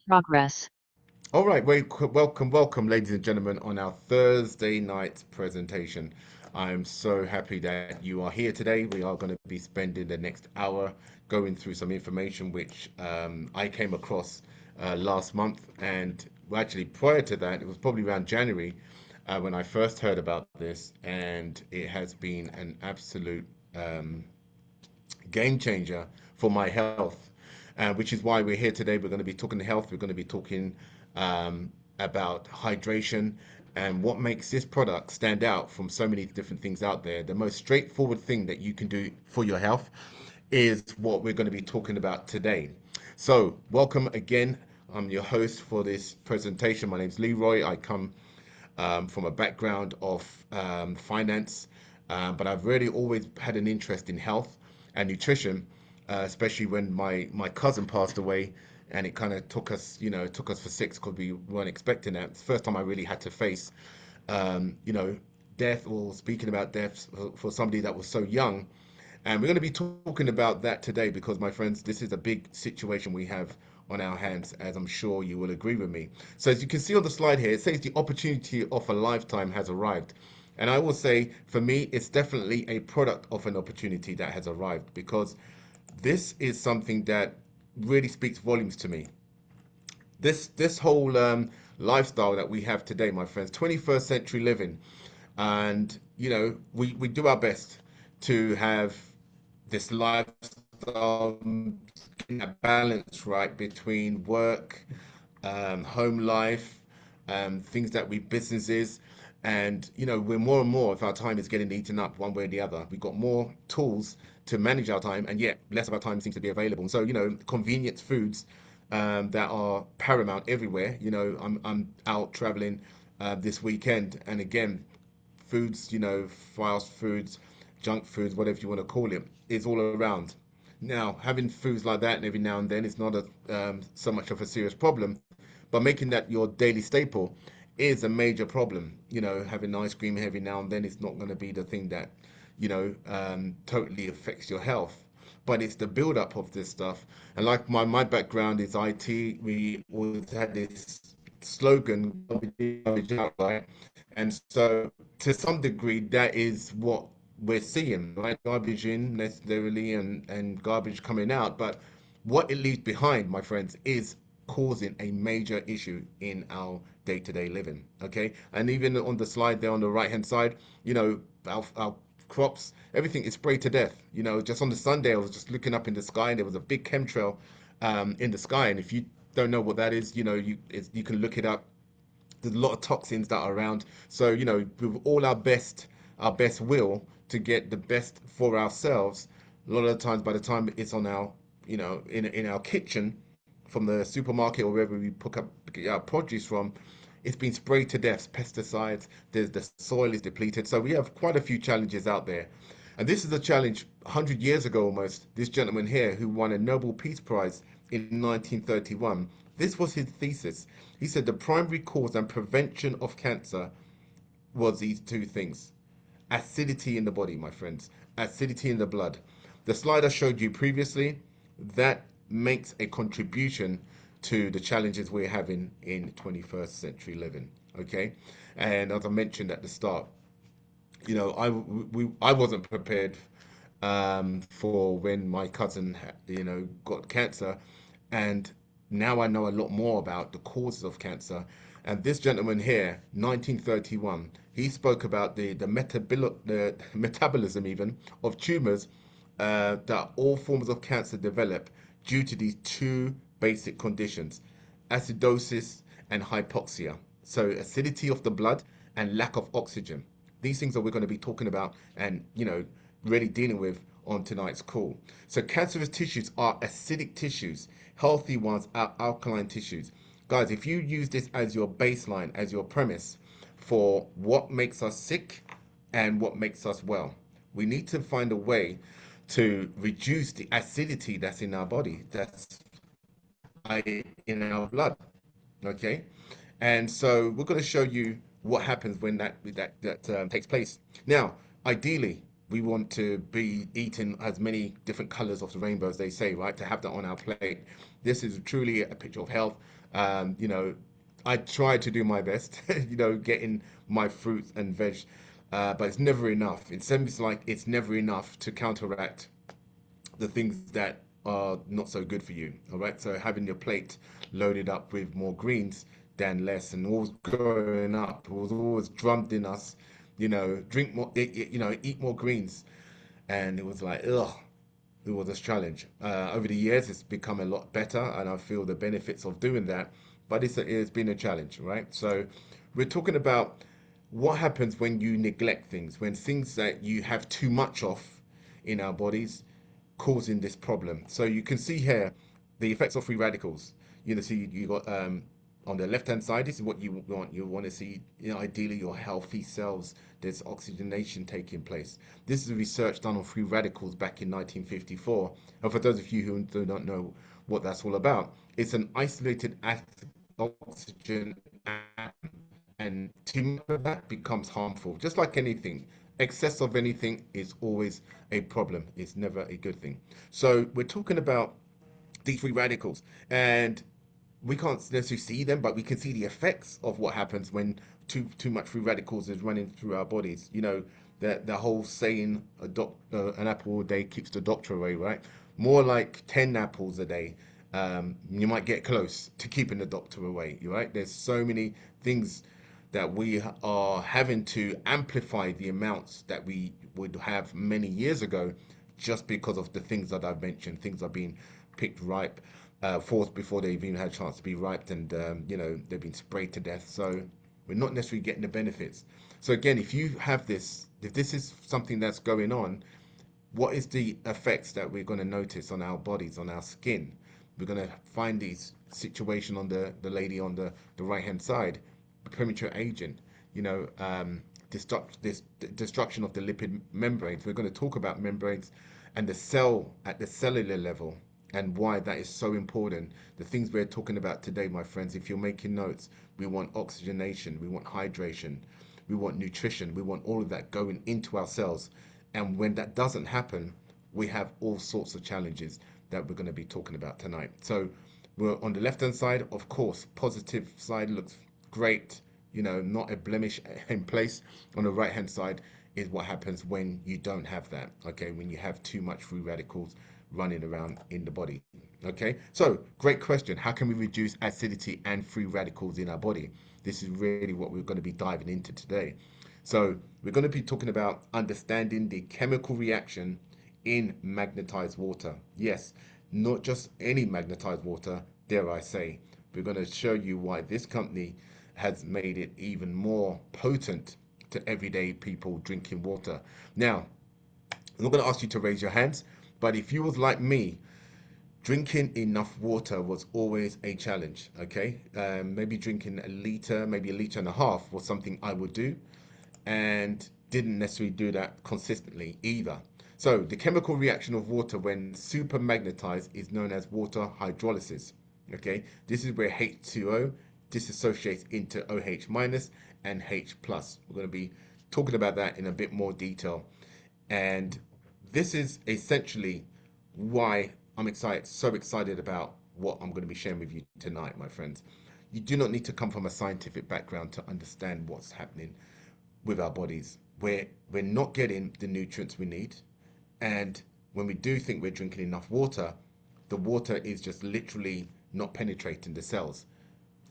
Progress. All right, welcome, ladies and gentlemen, on our Thursday night presentation. I'm so happy that you are here today. We are going to be spending the next hour going through some information which I came across last month. And well, actually, prior to that, it was probably around January when I first heard about this. And it has been an absolute um, game changer for my health, which is why we're here today. We're going to be talking health. We're going to be talking about hydration and what makes this product stand out from so many different things out there. The most straightforward thing that you can do for your health is what we're going to be talking about today. So, welcome again. I'm your host for this presentation. My name's Leroy. I come from a background of finance, but I've really always had an interest in health and nutrition, especially when my cousin passed away, and it kind of took us for six because we weren't expecting that. It's the first time I really had to face, you know, death or speaking about death for somebody that was so young. And we're going to be talking about that today because, my friends, this is a big situation we have on our hands, as I'm sure you will agree with me. So, as you can see on the slide here, it says the opportunity of a lifetime has arrived. And I will say, for me, it's definitely a product of an opportunity that has arrived because this is something that really speaks volumes to me. This whole lifestyle that we have today, my friends, 21st century living, and we do our best to have this lifestyle, getting that balance right between work, home life, things that we businesses, and we're more and more, if our time is getting eaten up one way or the other, we've got more tools to manage our time, and yet less of our time seems to be available. And so convenience foods that are paramount everywhere. I'm out traveling this weekend, and again, foods, fast foods, junk foods, whatever you want to call it, is all around. Now, having foods like that every now and then is not so much of a serious problem, but making that your daily staple is a major problem. Having ice cream every now and then is not going to be the thing that, totally affects your health. But it's the build-up of this stuff. And like my background is IT, we always had this slogan, garbage out, right? And so, to some degree, that is what we're seeing, right? Garbage in necessarily and garbage coming out. But what it leaves behind, my friends, is causing a major issue in our day-to-day living. Okay. And even on the slide there on the right-hand side, our crops, everything is sprayed to death. Just on the Sunday, I was just looking up in the sky and there was a big chemtrail in the sky. And if you don't know what that is, you can look it up. There's a lot of toxins that are around. So, with all our best will to get the best for ourselves, a lot of the times by the time it's on our, in our kitchen from the supermarket or wherever we get our produce from, it's been sprayed to death, pesticides, the soil is depleted. So we have quite a few challenges out there. And this is a challenge 100 years ago almost. This gentleman here who won a Nobel Peace Prize in 1931, this was his thesis. He said the primary cause and prevention of cancer was these two things: acidity in the body, my friends, acidity in the blood. The slide I showed you previously, that makes a contribution to the challenges we're having in 21st century living. Okay, and as I mentioned at the start, I wasn't prepared for when my cousin got cancer, and now I know a lot more about the causes of cancer. And this gentleman here, 1931, he spoke about the metabolism even of tumors that all forms of cancer develop due to these two basic conditions: acidosis and hypoxia. So acidity of the blood and lack of oxygen. These things that we're going to be talking about and, really dealing with on tonight's call. So cancerous tissues are acidic tissues. Healthy ones are alkaline tissues. Guys, if you use this as your baseline, as your premise for what makes us sick and what makes us well, we need to find a way to reduce the acidity that's in our body, that's in our blood. Okay, and so we're going to show you what happens when that takes place. Now, ideally, We want to be eating as many different colors of the rainbow as they say, right? To have that on our plate. This is truly a picture of health. You know, I try to do my best, you know, getting my fruits and veg, but it's never enough. It seems like it's never enough to counteract the things that are not so good for you. All right. So having your plate loaded up with more greens than less, and always growing up, it was always drummed in us, you know, drink more, you know, eat more greens. And it was like, ugh, it was a challenge. Over the years, it's become a lot better, and I feel the benefits of doing that. But it's been a challenge, right? So we're talking about what happens when you neglect things, when things that you have too much of in our bodies causing this problem. So you can see here the effects of free radicals. You know, see you got on the left hand side. This is what you want. You want to see, you know, ideally your healthy cells. There's oxygenation taking place. This is research done on free radicals back in 1954. And for those of you who do not know what that's all about, it's an isolated oxygen atom, and too much of that becomes harmful. Just like anything, excess of anything is always a problem. It's never a good thing. So we're talking about these free radicals, and we can't necessarily see them, but we can see the effects of what happens when too much free radicals is running through our bodies. You know, the whole saying, an apple a day keeps the doctor away, right? More like 10 apples a day. You might get close to keeping the doctor away, right? There's so many things that we are having to amplify the amounts that we would have many years ago, just because of the things that I've mentioned. Things are being picked ripe, forced before they've even had a chance to be ripe, and you know, they've been sprayed to death. So we're not necessarily getting the benefits. So again, if you have this, if this is something that's going on, what is the effects that we're going to notice on our bodies, on our skin? We're going to find these situation on the lady on the right hand side, premature aging, you know, this destruction of the lipid membranes. We're going to talk about membranes and the cell at the cellular level, and why that is so important. The things we're talking about today, my friends, if you're making notes, we want oxygenation, we want hydration, we want nutrition, we want all of that going into our cells. And when that doesn't happen, we have all sorts of challenges that we're going to be talking about tonight. So we're on the left hand side, of course, positive side looks great, you know, not a blemish in place. On the right hand side is what happens when you don't have that, okay, when you have too much free radicals running around in the body. Okay, so great question. How can we reduce acidity and free radicals in our body? This is really what we're going to be diving into today. So we're going to be talking about understanding the chemical reaction in magnetized water. Yes, not just any magnetized water, dare I say. We're going to show you why this company has made it even more potent to everyday people drinking water. Now, I'm not going to ask you to raise your hands, but if you was like me, drinking enough water was always a challenge. Okay, maybe drinking a liter, maybe a liter and a half was something I would do, and didn't necessarily do that consistently either. So the chemical reaction of water when super magnetized is known as water hydrolysis. Okay, this is where H2O dissociates into OH minus and H plus. We're going to be talking about that in a bit more detail, and this is essentially why I'm excited, so excited about what I'm going to be sharing with you tonight, my friends. You do not need to come from a scientific background to understand what's happening with our bodies. We're not getting the nutrients we need, and when we do think we're drinking enough water, the water is just literally not penetrating the cells.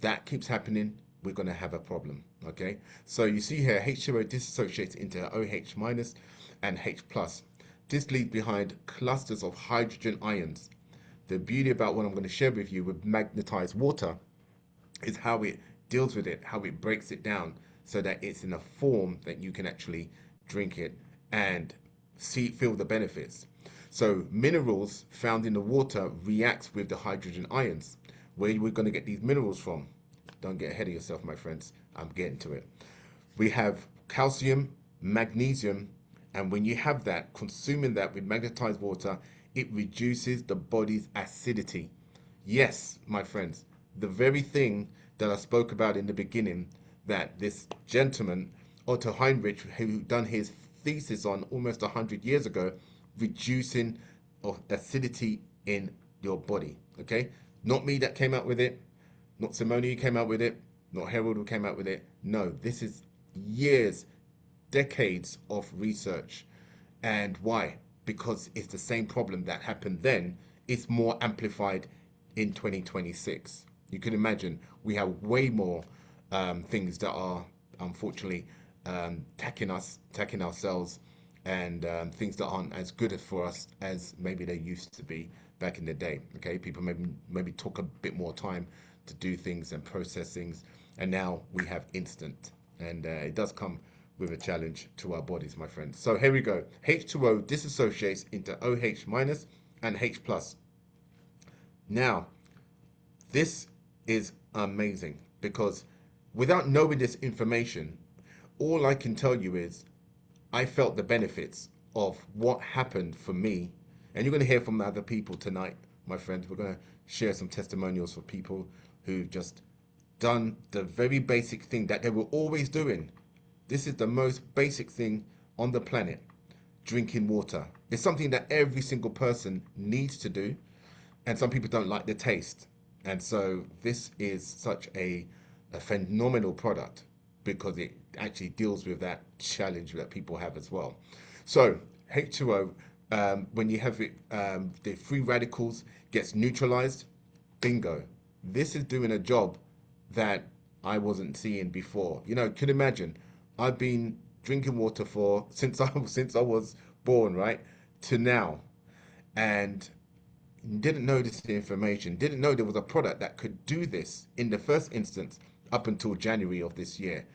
That keeps happening, we're going to have a problem. Okay, so you see here H2O dissociates into OH minus and H plus. This leaves behind clusters of hydrogen ions. The beauty about what I'm going to share with you with magnetized water is how it deals with it, how it breaks it down so that it's in a form that you can actually drink it and feel the benefits. So minerals found in the water react with the hydrogen ions. Where we're going to get these minerals from? Don't get ahead of yourself, my friends. I'm getting to it. We have calcium, magnesium, and when you have that, consuming that with magnetized water, it reduces the body's acidity. Yes, my friends, the very thing that I spoke about in the beginning, that this gentleman, Otto Heinrich, who done his thesis on almost 100 years ago, reducing of acidity in your body. Okay, not me that came out with it, not Simone who came out with it, not Harold who came out with it. No, this is years, decades of research. And why? Because it's the same problem that happened then. It's more amplified in 2026. You can imagine we have way more things that are unfortunately attacking ourselves, and things that aren't as good for us as maybe they used to be back in the day. Okay, people maybe took a bit more time to do things and process things, and now we have instant, and it does come with a challenge to our bodies, my friends. So here we go. H2O dissociates into OH minus and H plus. Now, this is amazing because without knowing this information, all I can tell you is I felt the benefits of what happened for me. And you're going to hear from other people tonight, my friends. We're going to share some testimonials for people who've just done the very basic thing that they were always doing. This is the most basic thing on the planet, drinking water. It's something that every single person needs to do, and some people don't like the taste. And so this is such a phenomenal product because it actually deals with that challenge that people have as well. So H2O, when you have it, the free radicals gets neutralized. Bingo. This is doing a job that I wasn't seeing before. You know, can imagine. I've been drinking water for since I was born, right, to now, and didn't know this information, didn't know there was a product that could do this in the first instance up until January of this year.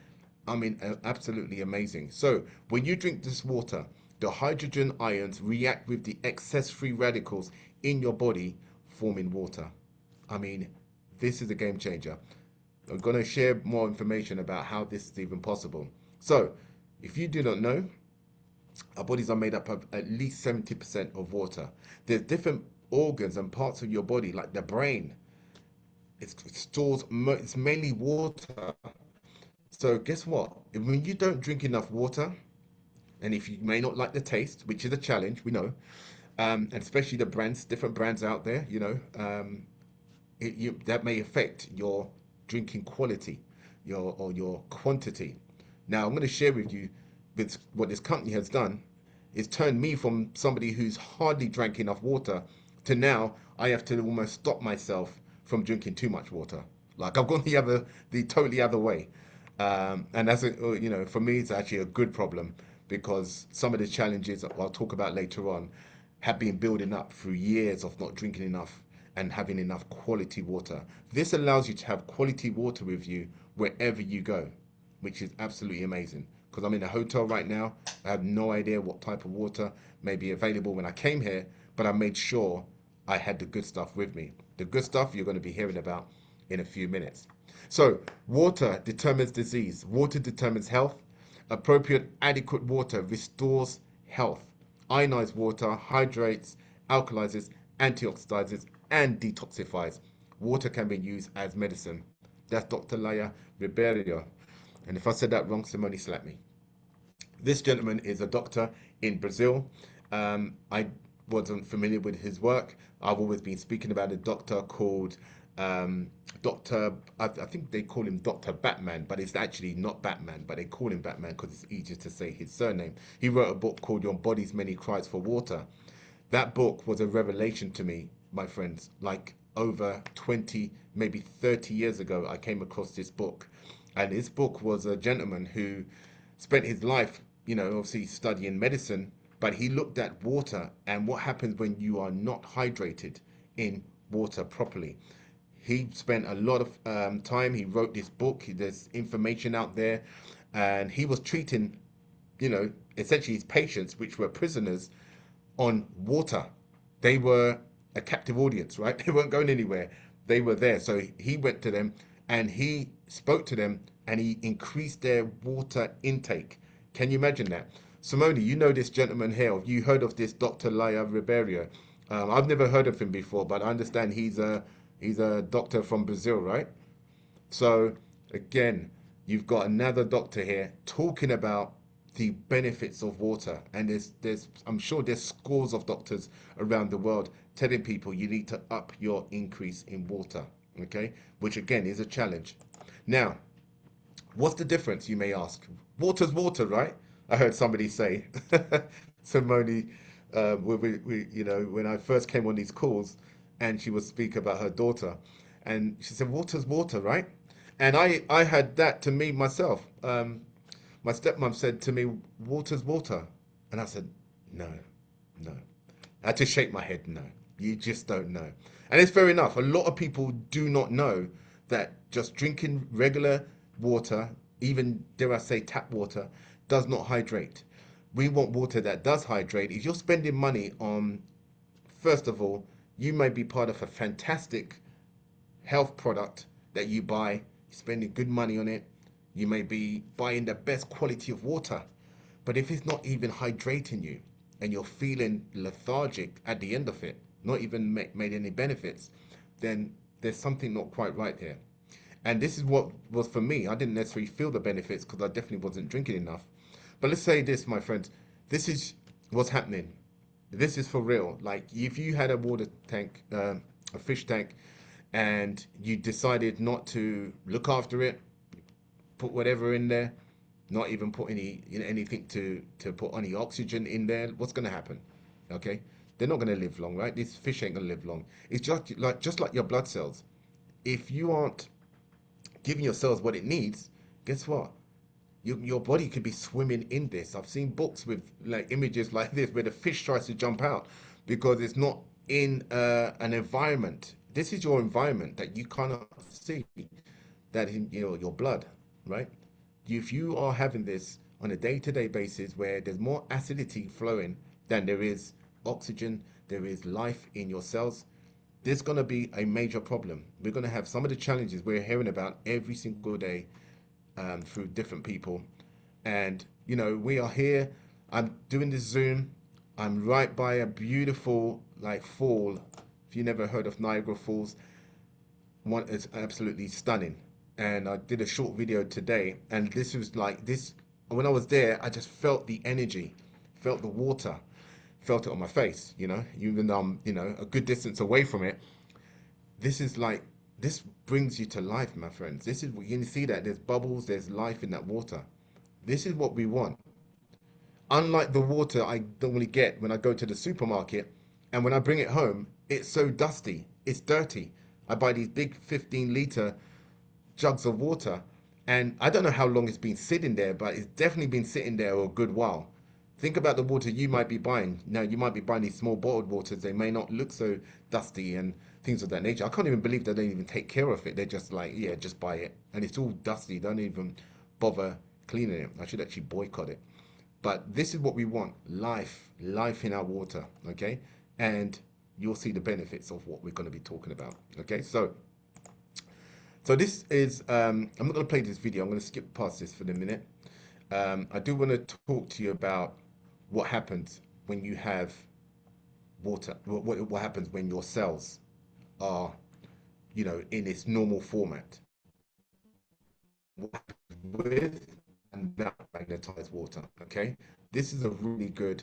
I mean, absolutely amazing. So when you drink this water, the hydrogen ions react with the excess free radicals in your body, forming water. I mean, this is a game changer. I'm going to share more information about how this is even possible. So, if you do not know, our bodies are made up of at least 70% of water. There's different organs and parts of your body, like the brain. It stores, it's mainly water. So, guess what? When you don't drink enough water, and if you may not like the taste, which is a challenge, we know, and especially the brands, different brands out there, that may affect your drinking quality, your quantity. Now, I'm going to share with you with what this company has done is turned me from somebody who's hardly drank enough water to now I have to almost stop myself from drinking too much water. Like I've gone the totally other way, and for me, it's actually a good problem because some of the challenges I'll talk about later on have been building up through years of not drinking enough and having enough quality water. This allows you to have quality water with you wherever you go, which is absolutely amazing. Because I'm in a hotel right now, I have no idea what type of water may be available when I came here, but I made sure I had the good stuff with me. The good stuff you're going to be hearing about in a few minutes. So, water determines disease, water determines health. Appropriate, adequate water restores health. Ionized water hydrates, alkalizes, antioxidizes, and detoxifies. Water can be used as medicine. That's Dr. Laya Ribeiro. And if I said that wrong, somebody slap me. This gentleman is a doctor in Brazil. I wasn't familiar with his work. I've always been speaking about a doctor called Doctor. I think they call him Doctor Batman, but it's actually not Batman. But they call him Batman because it's easier to say his surname. He wrote a book called Your Body's Many Cries for Water. That book was a revelation to me, my friends. Like over 20, maybe 30 years ago, I came across this book. And this book was a gentleman who spent his life, obviously studying medicine, but he looked at water and what happens when you are not hydrated in water properly. He spent a lot of time. He wrote this book. There's information out there, and he was treating, essentially his patients, which were prisoners, on water. They were a captive audience, right? They weren't going anywhere. They were there. So he went to them and he spoke to them and he increased their water intake. Can you imagine that? Simone, you know this gentleman here. Have you heard of this Dr. Laya Ribeiro? I've never heard of him before, but I understand he's a doctor from Brazil, right? So again, you've got another doctor here talking about the benefits of water. And I'm sure there's scores of doctors around the world telling people you need to up your increase in water, okay? Which again is a challenge. Now, what's the difference, you may ask? Water's water, right? I heard somebody say. Simone, when I first came on these calls, and she would speak about her daughter, and she said, "Water's water, right?" And I had that to me myself. My stepmom said to me, "Water's water," and I said, "No, no." I had to shake my head. No, you just don't know. And it's fair enough. A lot of people do not know that just drinking regular water, even dare I say tap water, does not hydrate. We want water that does hydrate. If you're spending money on, first of all, you may be part of a fantastic health product that you buy, you're spending good money on it. You may be buying the best quality of water, but if it's not even hydrating you and you're feeling lethargic at the end of it, not even made any benefits, then there's something not quite right there. And this is what was for me. I didn't necessarily feel the benefits because I definitely wasn't drinking enough. But let's say this, my friends, this is what's happening. This is for real. Like if you had a water tank, a fish tank, and you decided not to look after it, put whatever in there, not even put anything to put any oxygen in there, what's going to happen? Okay, they're not going to live long, right? These fish ain't going to live long. It's just like your blood cells. If you aren't giving your cells what it needs, guess what? Your body could be swimming in this. I've seen books with like images like this where the fish tries to jump out because it's not in an environment. This is your environment that you cannot see, that in your blood, right? If you are having this on a day-to-day basis where there's more acidity flowing than there is oxygen, there is life in your cells, there's going to be a major problem. We're going to have some of the challenges we're hearing about every single day through different people. And, we are here. I'm doing this Zoom. I'm right by a beautiful, like, fall. If you never heard of Niagara Falls, one is absolutely stunning. And I did a short video today, and this was like this. When I was there, I just felt the energy, felt the water, felt it on my face. Even though I'm, a good distance away from it. This is like this brings you to life, my friends. This is what you can see, that there's bubbles, there's life in that water. This is what we want. Unlike the water I normally get when I go to the supermarket, and when I bring it home, it's so dusty, it's dirty. I buy these big 15-liter jugs of water, and I don't know how long it's been sitting there, but it's definitely been sitting there a good while. Think about the water you might be buying. Now, you might be buying these small bottled waters. They may not look so dusty and things of that nature. I can't even believe they don't even take care of it. They're just like, yeah, just buy it. And it's all dusty. Don't even bother cleaning it. I should actually boycott it. But this is what we want: life in our water, okay? And you'll see the benefits of what we're going to be talking about, okay? So this is, I'm not going to play this video. I'm going to skip past this for the minute. I do want to talk to you about what happens when you have water, what happens when your cells are, in its normal format. What happens with and without magnetized water, okay? This is a really good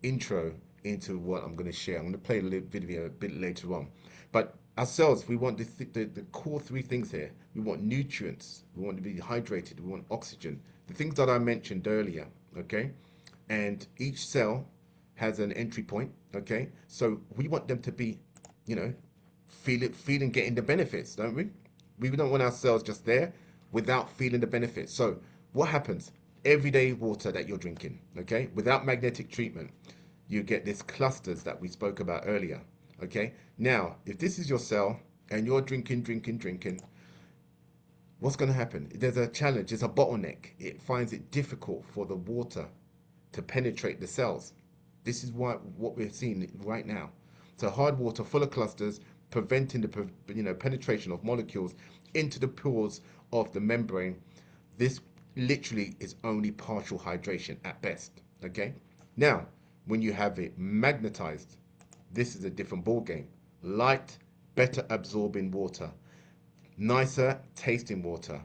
intro into what I'm going to share. I'm going to play a video a bit later on. But ourselves, we want the core three things here. We want nutrients, we want to be hydrated, we want oxygen, the things that I mentioned earlier, okay? And each cell has an entry point, okay? So we want them to be, you know, feeling getting the benefits, don't we? We don't want our cells just there without feeling the benefits. So what happens? Everyday water that you're drinking, okay, without magnetic treatment, you get these clusters that we spoke about earlier, okay? Now, if this is your cell and you're drinking, what's going to happen? There's a challenge, there's a bottleneck. It finds it difficult for the water to penetrate the cells. This is what we're seeing right now. So hard water full of clusters, preventing the penetration of molecules into the pores of the membrane. This literally is only partial hydration at best. Okay. Now, when you have it magnetized, this is a different ball game. Light, better absorbing water, nicer tasting water.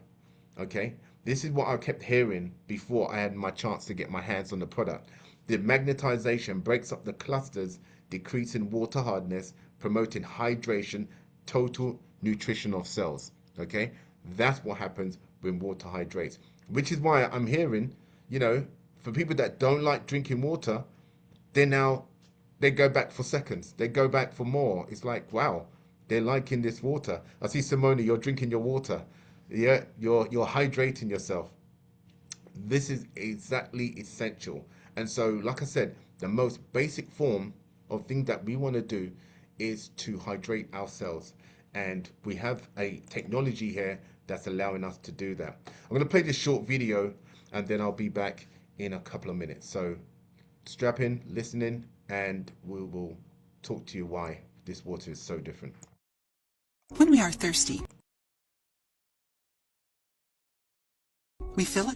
Okay. This is what I kept hearing before I had my chance to get my hands on the product. The magnetization breaks up the clusters, decreasing water hardness, promoting hydration, total nutrition of cells. Okay, that's what happens when water hydrates, which is why I'm hearing, you know, for people that don't like drinking water, they now they go back for seconds. They go back for more. It's like, wow, they're liking this water. I see Simone, you're drinking your water. Yeah, you're hydrating yourself. This is exactly essential. And so, like I said, the most basic form of thing that we want to do is to hydrate ourselves. And we have a technology here that's allowing us to do that. I'm going to play this short video and then I'll be back in a couple of minutes. So strap in, listen in, and we will talk to you why this water is so different. When we are thirsty, we fill a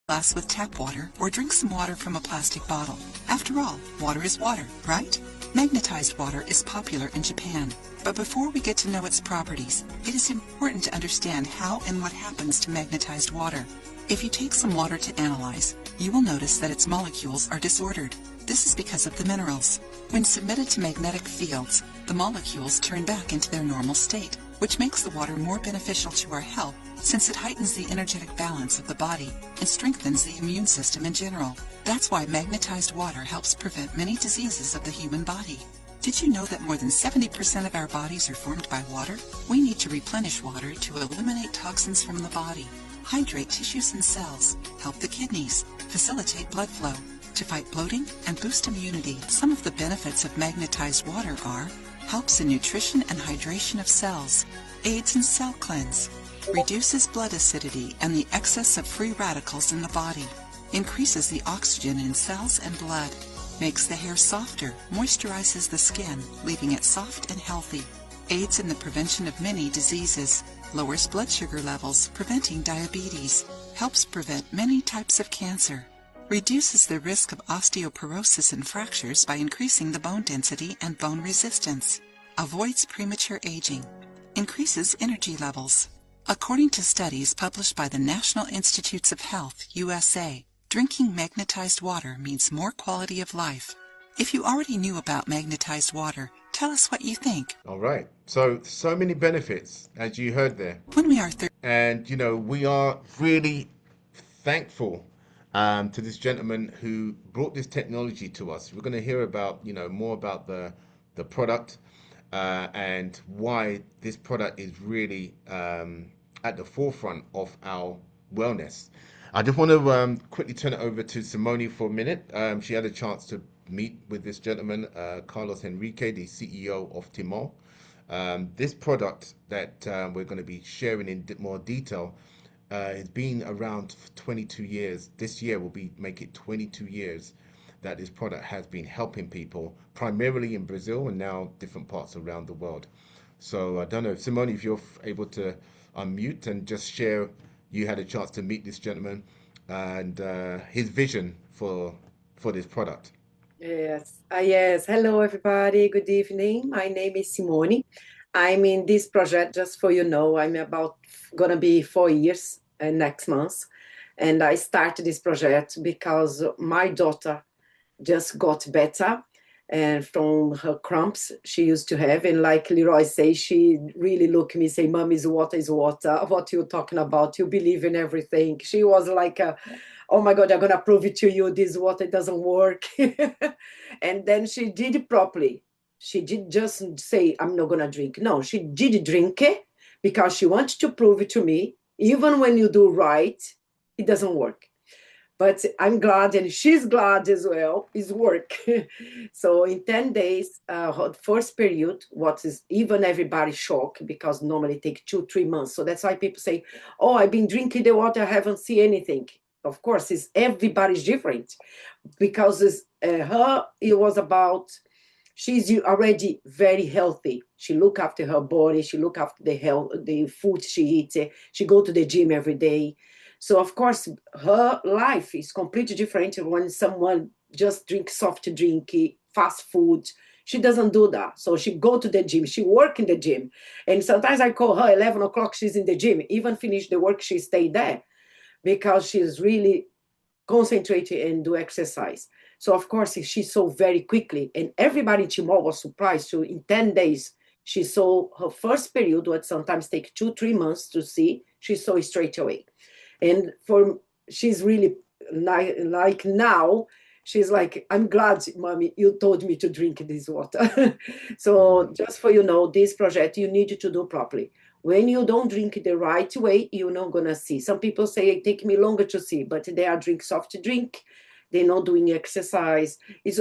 glass with tap water or drink some water from a plastic bottle. After all, water is water, right? Magnetized water is popular in Japan. But before we get to know its properties, it is important to understand how and what happens to magnetized water. If you take some water to analyze, you will notice that its molecules are disordered. This is because of the minerals. When submitted to magnetic fields, the molecules turn back into their normal state, which makes the water more beneficial to our health since it heightens the energetic balance of the body and strengthens the immune system in general. That's why magnetized water helps prevent many diseases of the human body. Did you know that more than 70% of our bodies are formed by water? We need to replenish water to eliminate toxins from the body, hydrate tissues and cells, help the kidneys, facilitate blood flow, to fight bloating and boost immunity. Some of the benefits of magnetized water are helps in nutrition and hydration of cells, aids in cell cleanse, reduces blood acidity and the excess of free radicals in the body, increases the oxygen in cells and blood, makes the hair softer, moisturizes the skin, leaving it soft and healthy, aids in the prevention of many diseases, lowers blood sugar levels, preventing diabetes, helps prevent many types of cancer, reduces the risk of osteoporosis and fractures by increasing the bone density and bone resistance, avoids premature aging, increases energy levels. According to studies published by the National Institutes of Health, USA, drinking magnetized water means more quality of life. If you already knew about magnetized water, tell us what you think. All right. So many benefits, as you heard there. When we are And, you know, we are really thankful to this gentleman who brought this technology to us. We're going to hear about, you know, more about the product and why this product is really at the forefront of our wellness. I just want to quickly turn it over to Simone for a minute. She had a chance to meet with this gentleman, Carlos Enrique, the CEO of Timol. This product that we're going to be sharing in more detail has been around for 22 years. This year will be make it 22 years that this product has been helping people, primarily in Brazil and now different parts around the world. So I don't know, Simone, if you're able to unmute and just share, you had a chance to meet this gentleman and his vision for this product. Yes. Yes. Hello, everybody. Good evening. My name is Simone. I'm in this project, just for you know, I'm about gonna be 4 years next month. And I started this project because my daughter just got better and from her cramps she used to have. And like Leroy says, she really looked at me and say, Mom, is water is water. What you talking about? You believe in everything. She was like, oh my God, I'm going to prove it to you. This water doesn't work. And then she did it properly. She did just say, I'm not going to drink. No, she did drink it because she wanted to prove it to me. Even when you do right, it doesn't work. But I'm glad, and she's glad as well, it's work. So in 10 days, first period, what is even everybody shocked, because normally it takes 2-3 months. So that's why people say, oh, I've been drinking the water, I haven't seen anything. Of course, it's everybody's different, because it was about, she's already very healthy. She look after her body, she look after the health, the food she eats, she go to the gym every day. So of course, her life is completely different when someone just drinks soft drink, fast food. She doesn't do that. So she go to the gym, she work in the gym. And sometimes I call her 11 o'clock, she's in the gym. Even finish the work, she stay there. because she's really concentrated and do exercise. So of course she saw very quickly, and everybody in Timor was surprised. So in 10 days, she saw her first period, what sometimes take 2, 3 months to see, she saw it straight away. And for she's really like now, she's like, I'm glad, mommy, you told me to drink this water. So Mm. just for you know, this project you need to do properly. When you don't drink the right way, you're not gonna see. Some people say it take me longer to see, but they are drink soft drink, they're not doing exercise. It's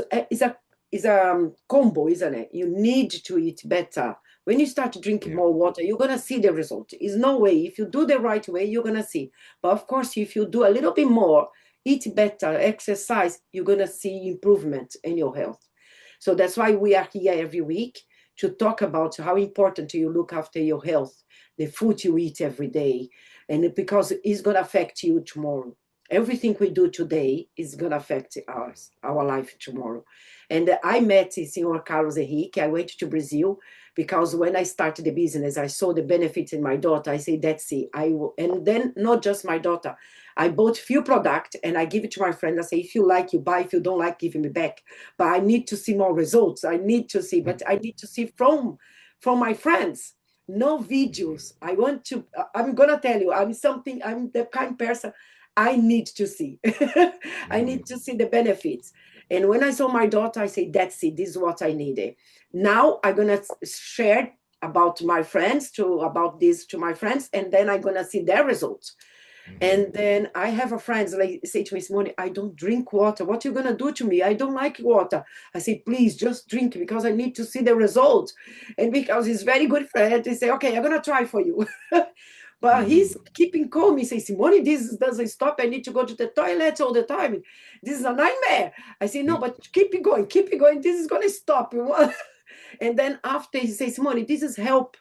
a combo, isn't it? You need to eat better. When you start drinking Yeah. more water, you're gonna see the result. It's no way. If you do the right way, you're gonna see. But of course, if you do a little bit more, eat better, exercise, you're gonna see improvement in your health. So that's why we are here every week to talk about how important you look after your health, the food you eat every day, and because it's going to affect you tomorrow. Everything we do today is going to affect our life tomorrow. And I met Senor Carlos Henrique. I went to Brazil because when I started the business, I saw the benefits in my daughter. I say, that's it. And then not just my daughter. I bought few products and I give it to my friend. I say, if you like, you buy. If you don't like, give me back. But I need to see more results. I need to see, but I need to see from my friends, no videos. I'm gonna tell you, I'm the kind person I need to see. I Mm. need to see the benefits. And when I saw my daughter, I say, that's it, this is what I needed. Now I'm gonna share about this to my friends, and then I'm gonna see their results. Hmm. And then I have a friend like say to me this morning, I don't drink water. What are you gonna do to me? I don't like water. I say, please just drink because I need to see the result. And because he's very good friend, he say, okay, I'm gonna try for you. But Hmm. he's keeping calm. He says, Simone, this doesn't stop. I need to go to the toilet all the time. This is a nightmare. I say, no, but keep it going, keep it going. This is gonna stop. And then after he says, Simone, this is help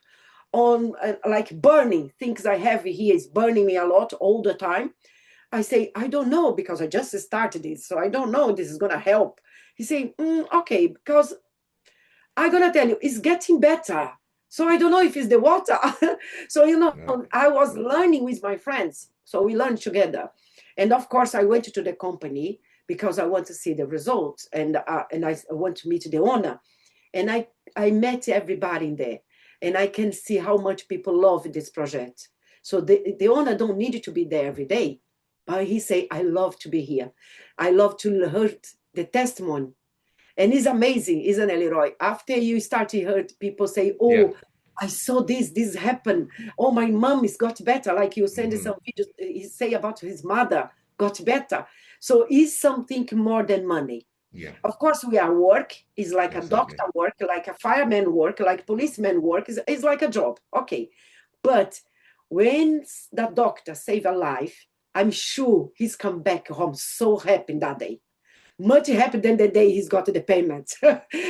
on like burning things I have here is burning me a lot all the time. I say, I don't know because I just started it. So I don't know if this is going to help. He say, okay, because I'm going to tell you, it's getting better. So I don't know if it's the water. So, Okay. I was learning with my friends. So we learned together. And of course, I went to the company because I want to see the results and I want to meet the owner. And I met everybody in there, and I can see how much people love this project. So the owner don't need to be there every day, but he say, I love to be here. I love to hear the testimony. And it's amazing, isn't it, Leroy? After you start to hear people say, Yeah. oh, I saw this happen. Oh, my mom is got better. Like you send Hmm. some videos, he say about his mother got better. So it's something more than money. Yeah. Of course, we are work is like a Absolutely. doctor work, like a fireman work, like policeman work is like a job. Okay. But when the doctor save a life, I'm sure he's come back home so happy that day. Much happier than the day he's got the payment.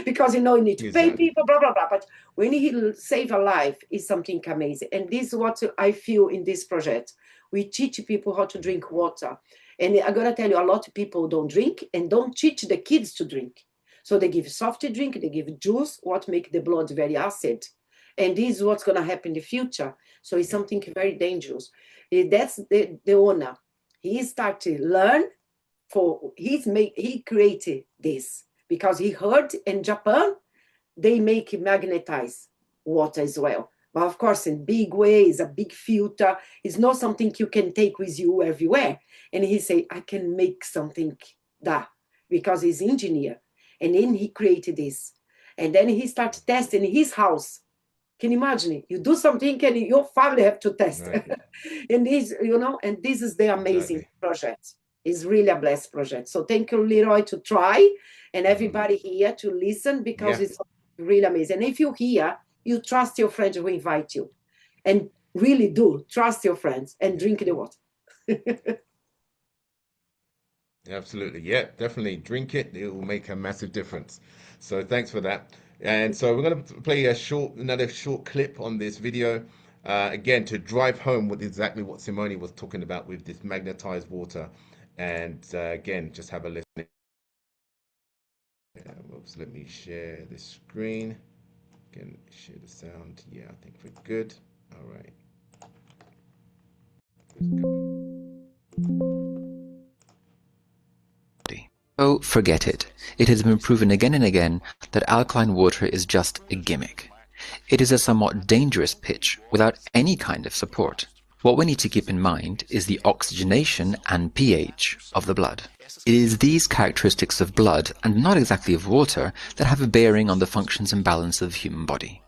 Because you need to pay Exactly. people, blah, blah, blah. But when he save a life is something amazing. And this is what I feel in this project. We teach people how to drink water. And I gotta tell you, a lot of people don't drink and don't teach the kids to drink. So they give soft drink, they give juice, what make the blood very acid. And this is what's gonna happen in the future. So it's Yeah. something very dangerous. That's the owner. He started to learn he created this because he heard in Japan they make magnetized water as well. But of course, in big ways, a big filter. It's not something you can take with you everywhere. And he say, I can make something that because he's engineer. And then he created this. And then he started testing in his house. Can you imagine? You do something and your family have to test. Right. And this is the amazing Exactly. project. It's really a blessed project. So thank you, Leroy, to try and Hmm. everybody here to listen because Yeah. it's really amazing. And if you're here, you trust your friends who invite you. And really do trust your friends and Yeah. drink the water. Absolutely. Yeah. Definitely drink it. It will make a massive difference. So thanks for that. And so we're going to play another short clip on this video. Again, to drive home with exactly what Simone was talking about with this magnetized water. And again, just have a listen. Whoops, let me share the screen. Again, share the sound. Yeah, I think we're good. All right. So forget it. It has been proven again and again that alkaline water is just a gimmick. It is a somewhat dangerous pitch without any kind of support. What we need to keep in mind is the oxygenation and pH of the blood. It is these characteristics of blood, and not exactly of water, that have a bearing on the functions and balance of the human body.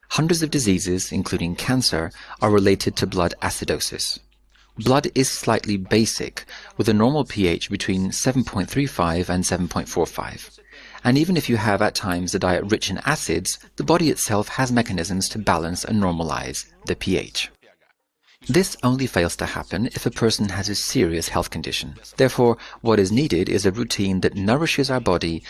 Hundreds of diseases, including cancer, are related to blood acidosis. Blood is slightly basic, with a normal pH between 7.35 and 7.45. And even if you have at times a diet rich in acids, the body itself has mechanisms to balance and normalize the pH. This only fails to happen if a person has a serious health condition. Therefore, what is needed is a routine that nourishes our body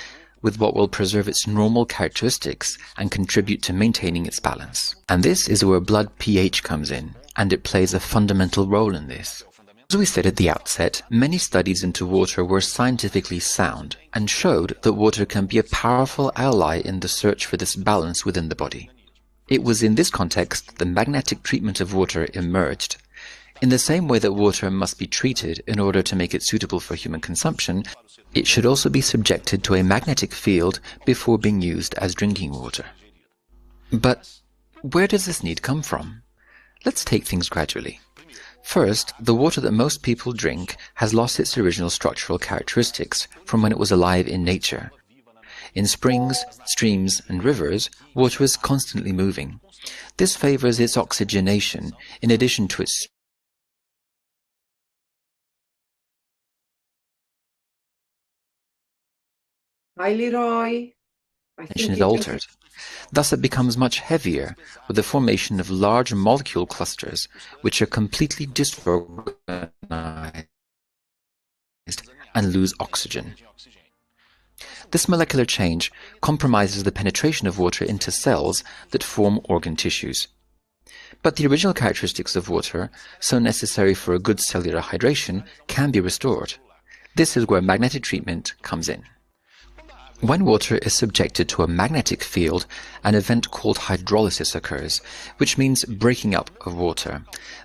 with what will preserve its normal characteristics and contribute to maintaining its balance. And this is where blood pH comes in, and it plays a fundamental role in this. As we said at the outset, many studies into water were scientifically sound and showed that water can be a powerful ally in the search for this balance within the body. It was in this context the magnetic treatment of water emerged. In the same way that water must be treated in order to make it suitable for human consumption, it should also be subjected to a magnetic field before being used as drinking water. But where does this need come from? Let's take things gradually. First, the water that most people drink has lost its original structural characteristics from when it was alive in nature. In springs, streams, and rivers, water is constantly moving. This favors its oxygenation in addition to its Hi, Leroy. I think is you altered. Thus it becomes much heavier, with the formation of large molecule clusters, which are completely disorganized and lose oxygen. This molecular change compromises the penetration of water into cells that form organ tissues. But the original characteristics of water, so necessary for a good cellular hydration, can be restored. This is where magnetic treatment comes in. When water is subjected to a magnetic field, an event called hydrolysis occurs, which means breaking up of water.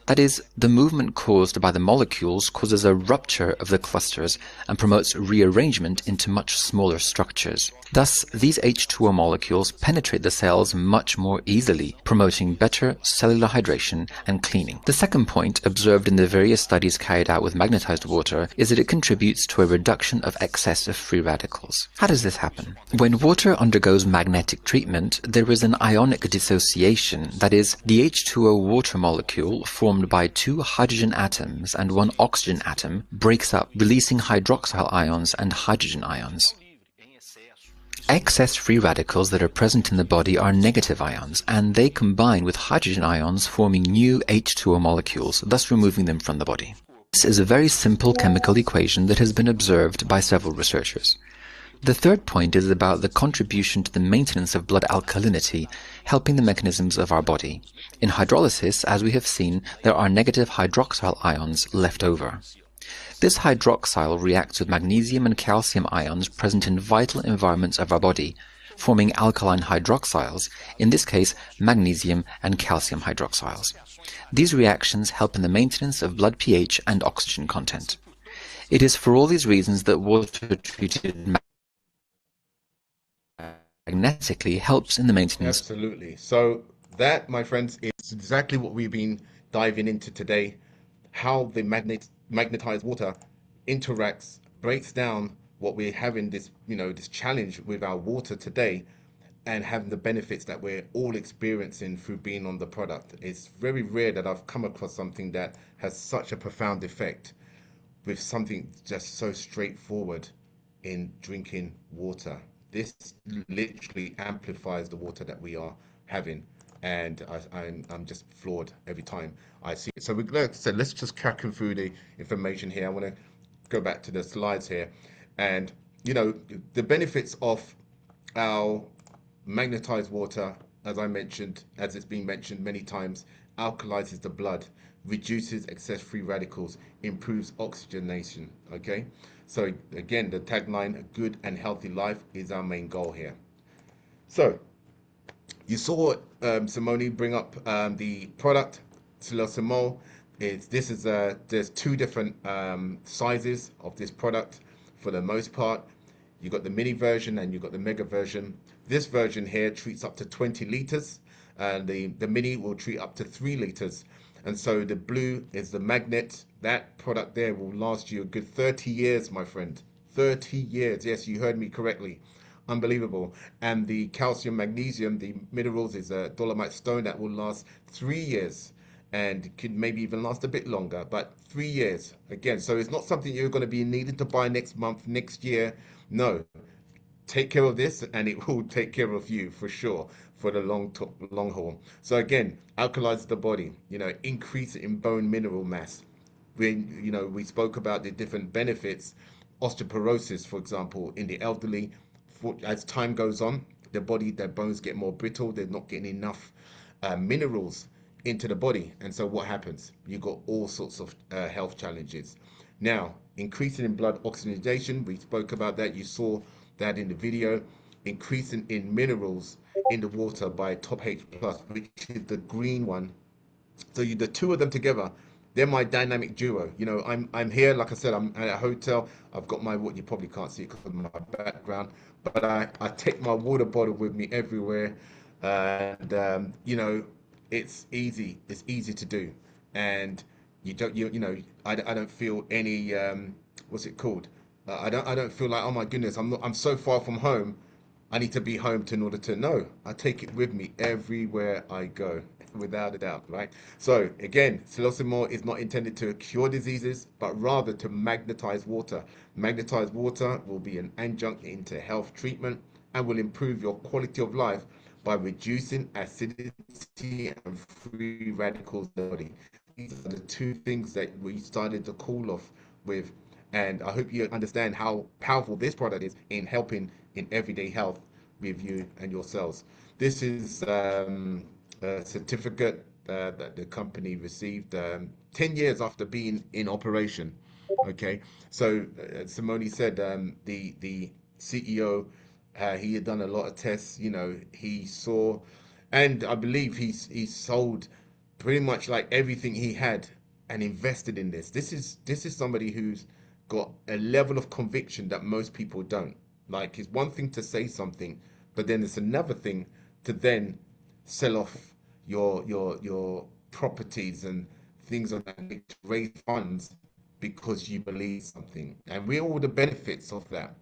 That is, the movement caused by the molecules causes a rupture of the clusters and promotes rearrangement into much smaller structures. Thus, these H2O molecules penetrate the cells much more easily, promoting better cellular hydration and cleaning. The second point observed in the various studies carried out with magnetized water is that it contributes to a reduction of excess of free radicals. How does this happen? When water undergoes magnetic treatment, there is an ionic dissociation, that is, the H2O water molecule formed by two hydrogen atoms and one oxygen atom breaks up, releasing hydroxyl ions and hydrogen ions. Excess free radicals that are present in the body are negative ions, and they combine with hydrogen ions forming new H2O molecules, thus removing them from the body. This is a very simple chemical equation that has been observed by several researchers. The third point is about the contribution to the maintenance of blood alkalinity, helping the mechanisms of our body. In hydrolysis, as we have seen, there are negative hydroxyl ions left over. This hydroxyl reacts with magnesium and calcium ions present in vital environments of our body, forming alkaline hydroxyls, in this case magnesium and calcium hydroxyls. These reactions help in the maintenance of blood pH and oxygen content. It is for all these reasons that water treated magnetically helps in the maintenance. Absolutely. So that, my friends, is exactly what we've been diving into today. How the magnetized water interacts, breaks down what we're having this, this challenge with our water today, and having the benefits that we're all experiencing through being on the product. It's very rare that I've come across something that has such a profound effect with something just so straightforward in drinking water. This literally amplifies the water that we are having, and I'm just floored every time I see it. So like I said, let's just cracking through the information here. I want to go back to the slides here, and the benefits of our magnetized water, as I mentioned, as it's been mentioned many times, alkalizes the blood, reduces excess free radicals, improves oxygenation. Okay, so again, the tagline, a good and healthy life, is our main goal here. So you saw Simone bring up the product, Timol. There's two different sizes of this product for the most part. You got the mini version and you got the mega version. This version here treats up to 20 liters, and the mini will treat up to 3 liters. And so the blue is the magnet. That product there will last you a good 30 years, my friend. 30 years. Yes, you heard me correctly. Unbelievable. And the calcium, magnesium, the minerals is a dolomite stone that will last 3 years and could maybe even last a bit longer, but 3 years again. So it's not something you're going to be needing to buy next month, next year. No, take care of this and it will take care of you for sure for the long haul. So again, alkalize the body, increase in bone mineral mass. We spoke about the different benefits, osteoporosis, for example, in the elderly. As time goes on, their bones get more brittle. They're not getting enough minerals into the body, and so what happens? You got all sorts of health challenges. Now, increasing in blood oxygenation, we spoke about that. You saw that in the video. Increasing in minerals in the water by top H plus, which is the green one. So the two of them together, they're my dynamic duo. I'm here, like I said, I'm at a hotel. I've got my, what you probably can't see because of my background, but I take my water bottle with me everywhere, and it's easy. It's easy to do, and you don't I don't feel any what's it called? I don't feel like, oh my goodness, I'm so far from home. I need to be home to in order to know. I take it with me everywhere I go, without a doubt, right? So again, psilocybin is not intended to cure diseases, but rather to magnetize water. Magnetized water will be an adjunct into health treatment and will improve your quality of life by reducing acidity and free radicals in the body. These are the two things that we started to call off with, and I hope you understand how powerful this product is in helping in everyday health with you and your cells. This is a certificate that the company received 10 years after being in operation. Okay, so Simone said the CEO, he had done a lot of tests. He saw, and I believe he sold pretty much like everything he had and invested in this. This is somebody who's got a level of conviction that most people don't. Like, it's one thing to say something, but then it's another thing to then sell off your properties and things of that nature to raise funds because you believe something. And we all the benefits of that.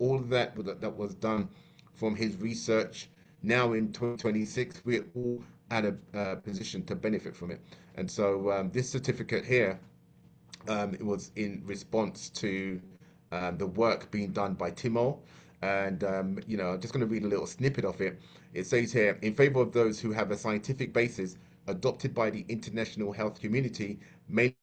All of that was done from his research. Now in 2026, we're all at a position to benefit from it. And so this certificate here, it was in response to the work being done by Timol. And, I'm just going to read a little snippet of it. It says here, in favor of those who have a scientific basis adopted by the international health community, mainly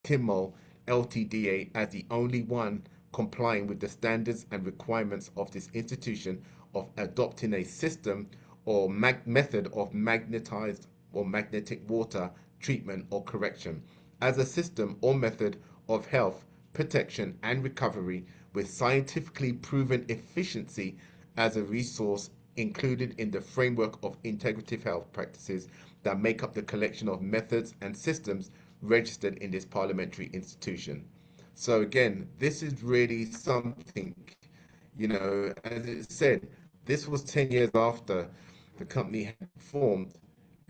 Timol Ltda as the only one complying with the standards and requirements of this institution of adopting a system or method of magnetized or magnetic water treatment or correction as a system or method of health, protection, and recovery with scientifically proven efficiency as a resource included in the framework of integrative health practices that make up the collection of methods and systems registered in this parliamentary institution. So again, this is really something, as it said, this was 10 years after the company had formed,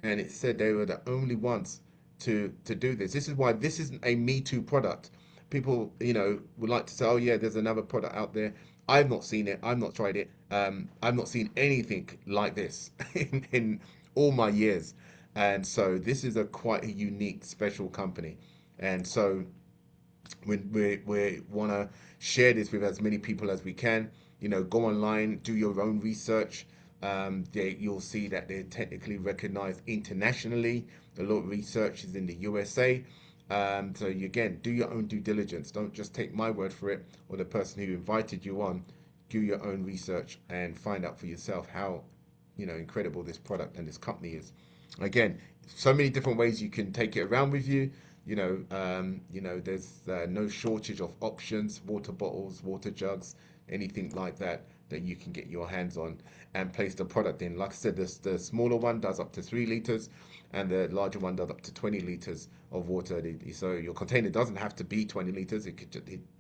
and it said they were the only ones to do this. This is why this isn't a Me Too product. People, would like to say, oh yeah, there's another product out there. I've not seen it. I've not tried it. I've not seen anything like this in all my years. And so this is a quite a unique, special company. And so we want to share this with as many people as we can. Go online, do your own research. You'll see that they're technically recognized internationally. A lot of research is in the USA. So again, do your own due diligence. Don't just take my word for it or the person who invited you on. Do your own research and find out for yourself how incredible this product and this company is. Again, so many different ways you can take it around with you. There's no shortage of options: water bottles, water jugs, anything like that. that you can get your hands on and place the product in. Like I said, the smaller one does up to 3 liters, and the larger one does up to 20 liters of water. So your container doesn't have to be 20 liters. It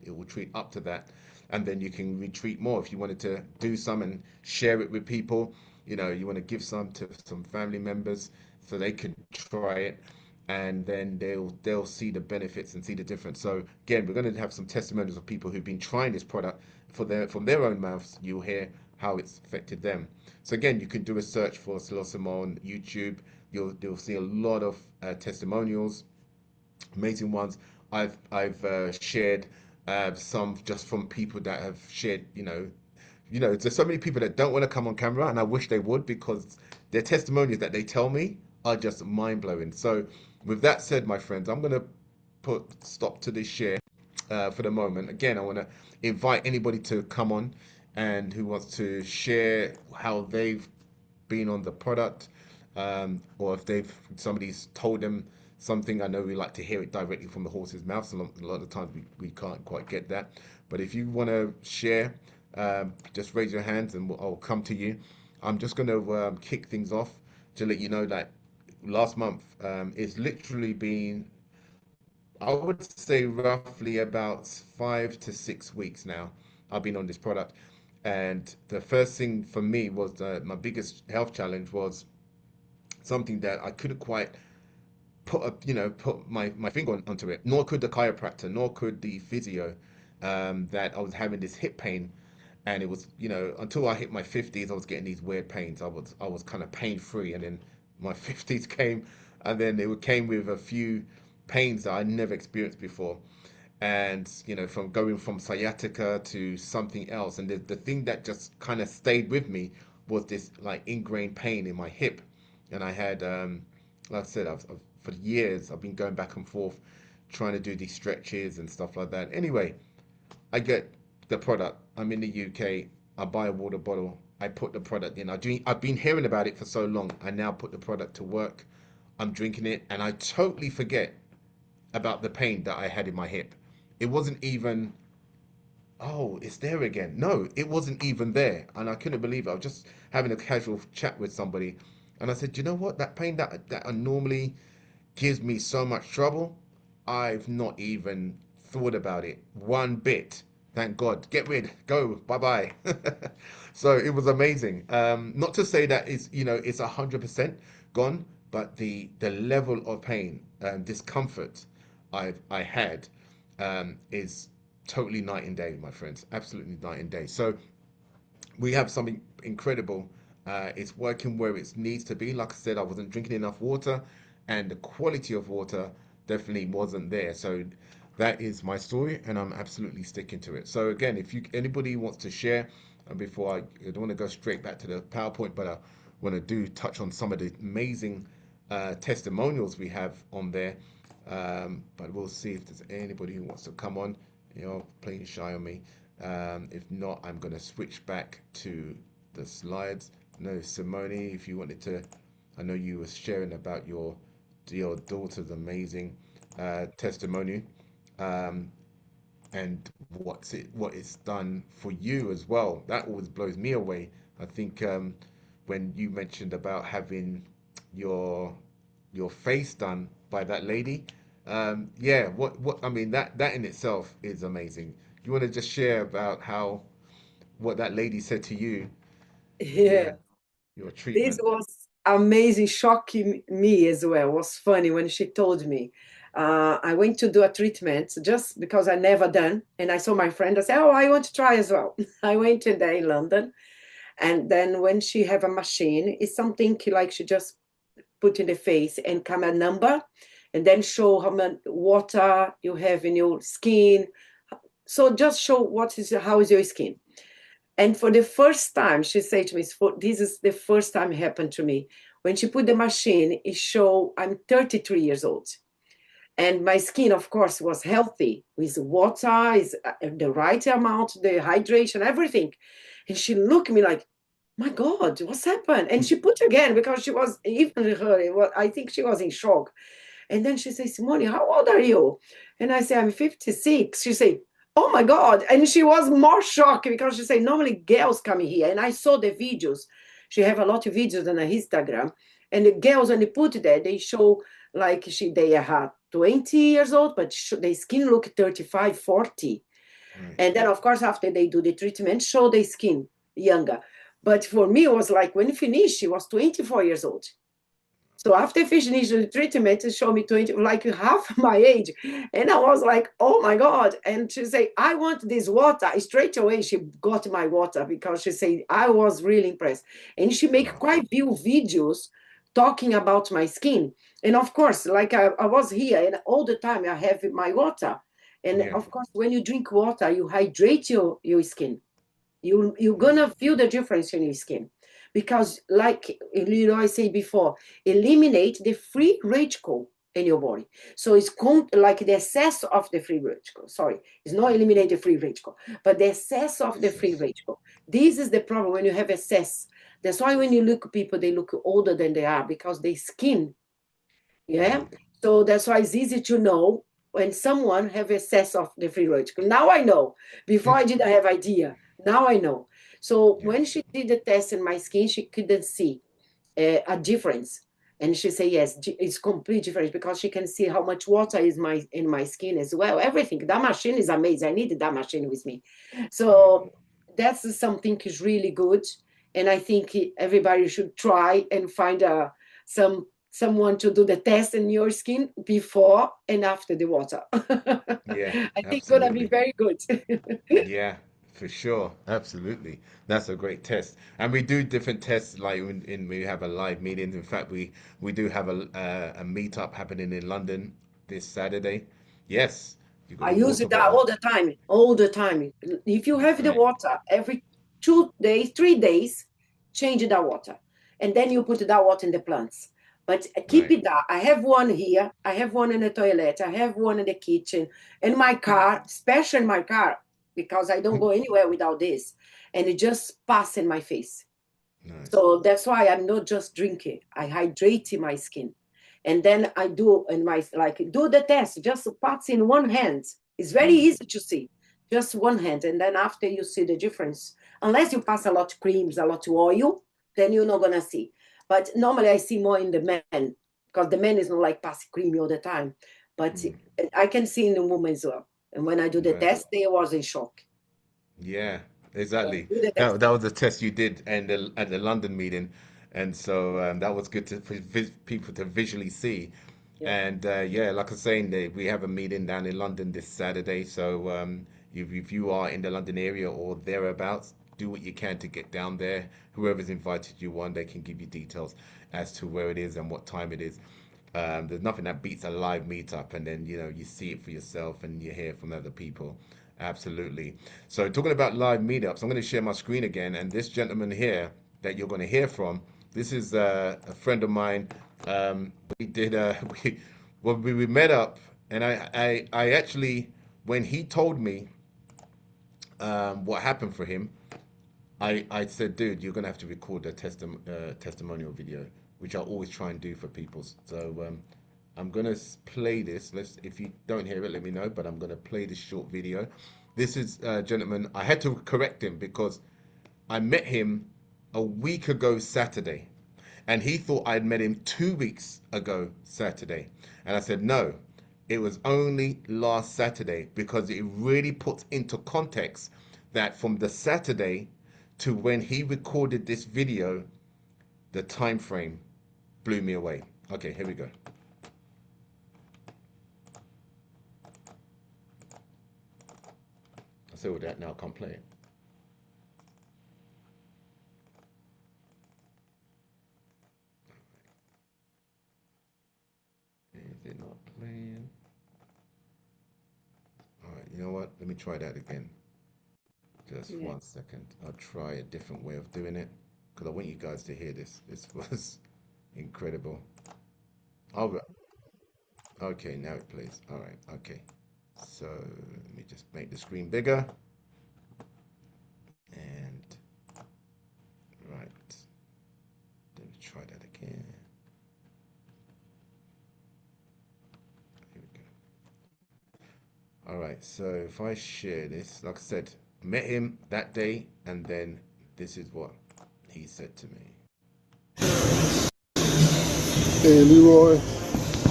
will treat up to that, and then you can retreat more if you wanted to do some and share it with people. You want to give some to some family members so they can try it, and then they'll see the benefits and see the difference. So again, we're going to have some testimonials of people who've been trying this product from their own mouths. You'll hear how it's affected them. So again, you can do a search for Silosimo on YouTube. You'll see a lot of testimonials, amazing ones. I've shared some just from people that have shared. There's so many people that don't want to come on camera, and I wish they would, because their testimonies that they tell me are just mind blowing. So, with that said, my friends, I'm going to put stop to this share for the moment. Again, I want to invite anybody to come on and who wants to share how they've been on the product, or if somebody's told them something. I know we like to hear it directly from the horse's mouth. So a lot of times we can't quite get that. But if you want to share, just raise your hands and I'll come to you. I'm just going to kick things off to let you know that last month it's literally been, I would say, roughly about 5 to 6 weeks now. I've been on this product, and the first thing for me was my biggest health challenge was something that I couldn't quite put my finger onto it. Nor could the chiropractor, nor could the physio. That I was having this hip pain, and it was, until I hit my 50s, I was getting these weird pains. I was kind of pain free, and then my 50s came, and then it came with a few pains that I never experienced before. And from going from sciatica to something else, and the thing that just kind of stayed with me was this like ingrained pain in my hip. And I had, like I said, for years I've been going back and forth trying to do these stretches and stuff like that. Anyway, I get the product. I'm in the UK. I buy a water bottle. I put the product in. I've been hearing about it for so long. I now put the product to work. I'm drinking it, and I totally forget about the pain that I had in my hip. It wasn't even, oh, it's there again. No, it wasn't even there. And I couldn't believe it. I was just having a casual chat with somebody. And I said, you know what? That pain that normally gives me so much trouble, I've not even thought about it one bit. Thank God. Get rid. Go. Bye bye. So it was amazing. Not to say that it's 100% gone, but the level of pain and discomfort I had is totally night and day, my friends. Absolutely night and day. So we have something incredible. It's working where it needs to be. Like I said, I wasn't drinking enough water, and the quality of water definitely wasn't there. So that is my story, and I'm absolutely sticking to it. So again, if anybody wants to share, and before I don't want to go straight back to the PowerPoint, but I want to touch on some of the amazing testimonials we have on there. But we'll see if there's anybody who wants to come on. Playing shy on me. If not, I'm going to switch back to the slides. No, Simone, if you wanted to, I know you were sharing about your daughter's amazing testimony, and what it's done for you as well. That always blows me away. I think when you mentioned about having your face done by that lady, yeah, what I mean, that in itself is amazing. You want to just share about what that lady said to you? Yeah. Yeah, your This treatment. was amazing, shocking me as well. It was funny when she told me. I went to do a treatment just because I never done, and I saw my friend. I said, "Oh, I want to try as well." I went in there in London, and then when she have a machine, it's something like she just put in the face and come a number, and then show how much water you have in your skin. So just show how is your skin. And for the first time, she said to me, this is the first time it happened to me. When she put the machine, it showed I'm 33 years old. And my skin, of course, was healthy with water, is the right amount, the hydration, everything. And she looked at me like, my God, what's happened? And she put again because she was, even her, I think she was in shock. And then she says, Simone, how old are you? And I say, I'm 56. She say, Oh my God. And she was more shocked because she said, normally girls come here. And I saw the videos. She have a lot of videos on her Instagram. And the girls, when they put there, they show like they are 20 years old, but their skin look 35, 40. Right. And then, of course, after they do the treatment, show the skin younger. But for me, it was like when you finish, she was 24 years old. So after finishing the treatment, it showed me 20, like half my age. And I was like, oh my God. And she said, I want this water. Straight away, she got my water because she said, I was really impressed. And she make Wow. quite few videos talking about my skin. And of course, like I was here and all the time I have my water. And Yeah. of course, when you drink water, you hydrate your skin. You're gonna feel the difference in your skin because, like I said before, eliminate the free radical in your body. So it's like the excess of the free radical. Sorry, it's not eliminate the free radical, but the excess of the free radical. This is the problem when you have excess. That's why when you look at people, they look older than they are because their skin. Yeah. So that's why it's easy to know when someone have excess of the free radical. Now I know. Before I didn't have idea. Now I know. So Yeah. when she did the test in my skin, she couldn't see a difference. And she said, yes, it's complete difference because she can see how much water is in my skin as well. Everything. That machine is amazing. I needed that machine with me. So that's something is really good. And I think everybody should try and find someone to do the test in your skin before and after the water. Yeah. I think it's gonna be Absolutely. very good. Yeah, for sure. Absolutely. That's a great test. And we do different tests like we have a live meeting. In fact, we do have a meetup happening in London this Saturday. Yes, you got I a use water that bottle. all the time, all the time. If you have the Right. water every 2 days, 3 days, change that water. And then you put that water in the plants. But keep Right. it that. I have one here. I have one in the toilet. I have one in the kitchen. In my car, especially in my car, because I don't go anywhere without this. And it just pass in my face. Nice. So that's why I'm not just drinking. I hydrate my skin. And then I do in my like do the test, just parts in one hand. It's very Mm. easy to see. Just one hand. And then after you see the difference. Unless you pass a lot of creams, a lot of oil, then you're not gonna see. But normally I see more in the men, because the men is not like passing cream all the time. But Mm. I can see in the women as well. And when I do the Right. test, they was in shock. Yeah, So exactly. do the test. That was the test you did and at the London meeting, and so that was good to for people to visually see. Yeah. And yeah, like I was saying, we have a meeting down in London this Saturday. So if you are in the London area or thereabouts, do what you can to get down there. Whoever's invited you on, they can give you details as to where it is and what time it is. There's nothing that beats a live meetup, and then you see it for yourself and you hear from other people. Absolutely. So talking about live meetups, I'm going to share my screen again, and this gentleman here that you're going to hear from, this is a friend of mine. We did we we met up, and I actually when he told me what happened for him, I said, dude, you're gonna have to record a testimonial video, which I always try and do for people. So I'm gonna play this. If you don't hear it, let me know. But I'm gonna play this short video. This is gentleman. I had to correct him because I met him a week ago Saturday, and he thought I'd met him 2 weeks ago Saturday, and I said no. It was only last Saturday because it really puts into context that from the Saturday to when he recorded this video, the time frame blew me away. Okay, here we go. I say all that now, I can't play it. Is it not playing? All right, you know what? Let me try that again. Just Yeah. 1 second. I'll try a different way of doing it because I want you guys to hear this. This was incredible. All right. Okay, now it plays. All right. Okay. So let me just make the screen bigger. And right. Let me try that again. Here we go. All right. so if I share this, like I said, met him that day, and then this is what he said to me. Hey Leroy,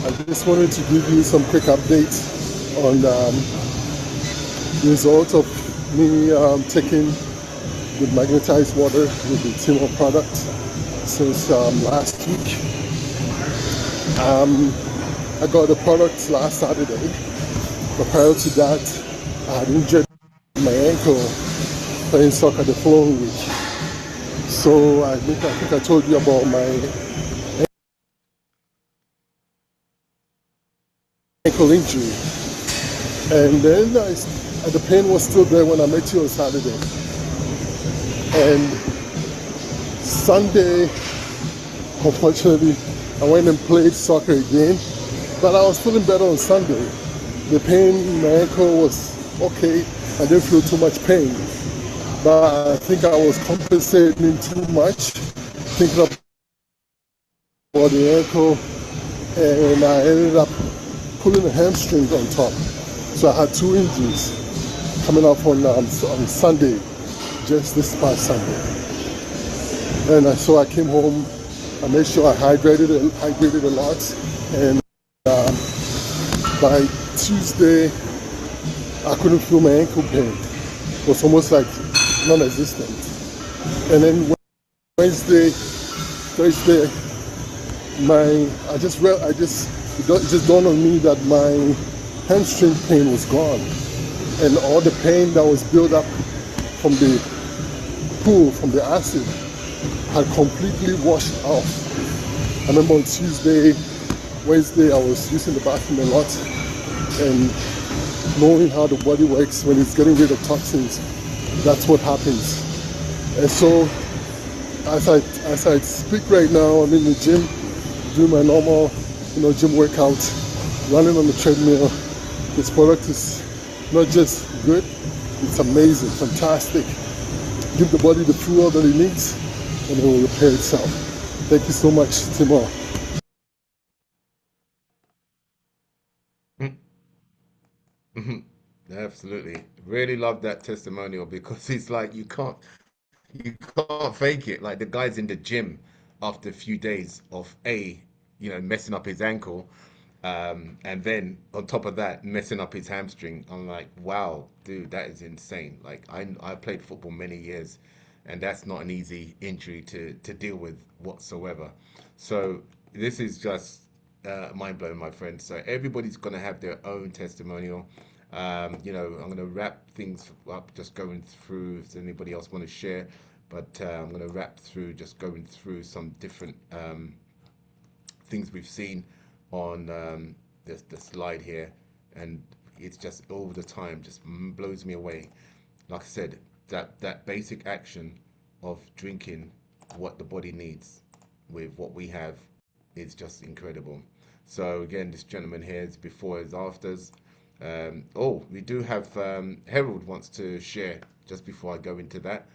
I just wanted to give you some quick updates on the result of me taking the magnetized water with the Timol product since last week. I got the product last Saturday, but prior to that, I had injured my ankle playing soccer the following week. So I think I told you about my ankle injury. And then the pain was still there when I met you on Saturday. And Sunday, unfortunately, I went and played soccer again. But I was feeling better on Sunday. The pain in my ankle was okay. I didn't feel too much pain. But I think I was compensating too much, thinking about the ankle, and I ended up pulling a hamstring on top. So I had two injuries coming up on Sunday, just this past Sunday. And so I came home, I made sure I hydrated a lot, and by Tuesday, I couldn't feel my ankle pain. It was almost like non-existent. And then Wednesday, Thursday, it just dawned on me that my hamstring pain was gone, and all the pain that was built up from the pool, from the acid, had completely washed off. I remember on Tuesday, Wednesday, I was using the bathroom a lot, and knowing how the body works when it's getting rid of toxins, that's what happens. And so, as I speak right now, I'm in the gym, doing my normal, gym workout, running on the treadmill. This product is not just good, it's amazing, fantastic. Give the body the fuel that it needs, and it will repair itself. Thank you so much, Timol. Absolutely. Really love that testimonial because it's like you can't fake it. Like the guy's in the gym after a few days of messing up his ankle, and then on top of that, messing up his hamstring. I'm like, wow, dude, that is insane. Like I played football many years, and that's not an easy injury to deal with whatsoever. So this is just mind blowing, my friend. So everybody's gonna have their own testimonial. I'm gonna wrap things up, just going through. If anybody else want to share, but I'm gonna wrap through, just going through some different things we've seen on the slide here, and it's just all the time just blows me away. Like I said, that basic action of drinking what the body needs with what we have is just incredible. So again, this gentleman here is before his afters. We do have Harold wants to share just before I go into that.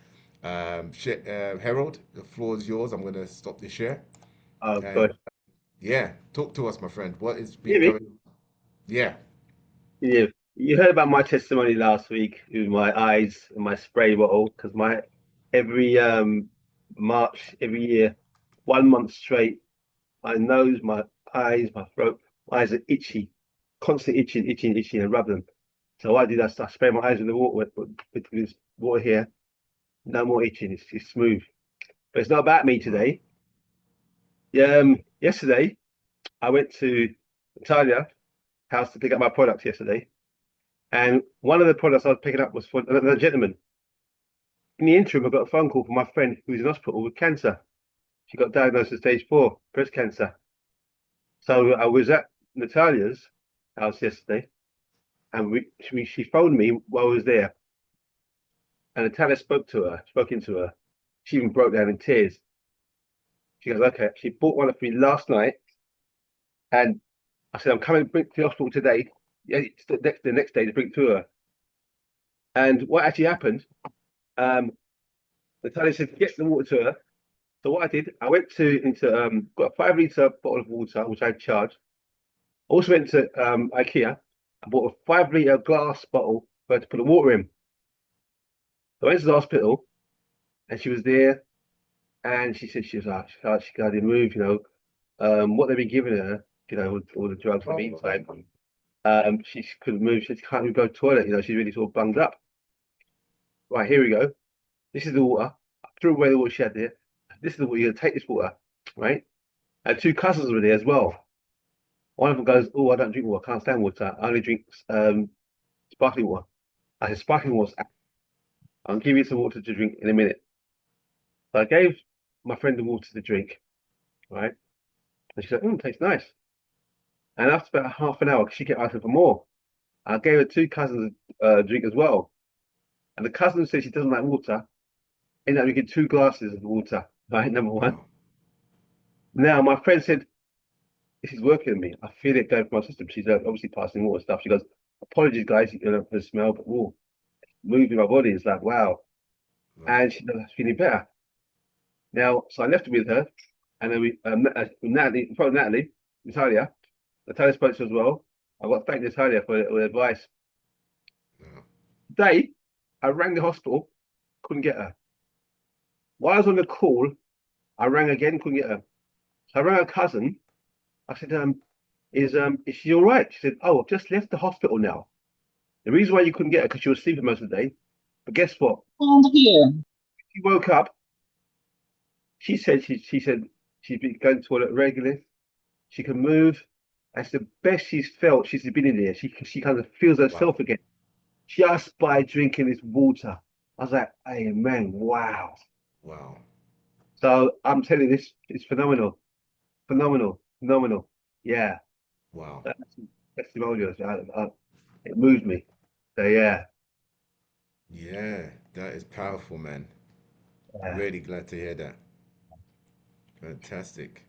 Harold, the floor is yours. I'm going to stop the share. Oh, And good. yeah, talk to us, my friend. What has been You hear me? going? Yeah. Yeah. You heard about my testimony last week with my eyes and my spray bottle because my every March every year, 1 month straight, my nose, my eyes, my throat, my eyes are itchy, constantly itching, itching, itching, and rub them. So what I did, I spray my eyes with the water with this water here. No more itching. It's smooth. But it's not about me Wow. today. Yesterday I went to Natalia's house to pick up my products yesterday. And one of the products I was picking up was for another gentleman. In the interim, I got a phone call from my friend who's in hospital with cancer. She got diagnosed with stage 4 breast cancer. So I was at Natalia's house yesterday, and she phoned me while I was there. And Natalia spoke into her. She even broke down in tears. She goes, "Okay." She bought one of me last night, and I said, "I'm coming to the hospital today." Yeah, it's the next day to bring it to her. And what actually happened? Um, Natalia said, "Get the water to her." So what I did, I went got a 5 litre bottle of water, which I charged. Also went to IKEA I bought a 5 litre glass bottle for her to put the water in. So I went to the hospital and she was there and she said she was like, she can't even move, what they've been giving her, all the drugs in the meantime. She couldn't move, she can't even go to the toilet, she's really sort of bunged up. Right, here we go. This is the water. I threw away the water she had there. This is the water, you're gonna take this water, right? And two cousins were there as well. One of them goes, "Oh, I don't drink water, I can't stand water. I only drink sparkling water." I said, "Sparkling water, I'll give you some water to drink in a minute." So I gave my friend the water to drink, right? And she said, tastes nice. And after about half an hour, she kept asking for more. I gave her two cousins a drink as well. And the cousin said she doesn't like water. Ended up drinking 2 glasses of water, right? Number one. Wow. Now, my friend said, "This is working on me. I feel it going through my system." She's obviously passing water stuff. She goes, "Apologies, guys, for the smell, but moving my body is like, wow." Wow. And she's feeling better. Now, so I left it with her. And then Natalie, in front of Natalia spoke to her as well. I've got to thank Natalia for the advice. Wow. Today, I rang the hospital, couldn't get her. While I was on the call, I rang again, couldn't get her. So I rang her cousin. I said, is she all right? She said, "Oh, I've just left the hospital now. The reason why you couldn't get her because she was sleeping most of the day. But guess what? She woke up. She said she's been going to the toilet regularly. She can move. That's the best she's felt. She's been in there. She kind of feels Wow. herself again just by drinking this water." I was like, "Hey man, wow." Wow. So I'm telling you, this is phenomenal, phenomenal, phenomenal. Yeah, Wow. that's testimonials. It moved me. So yeah, Yeah, that is powerful, man. yeah. Really glad to hear that. Fantastic.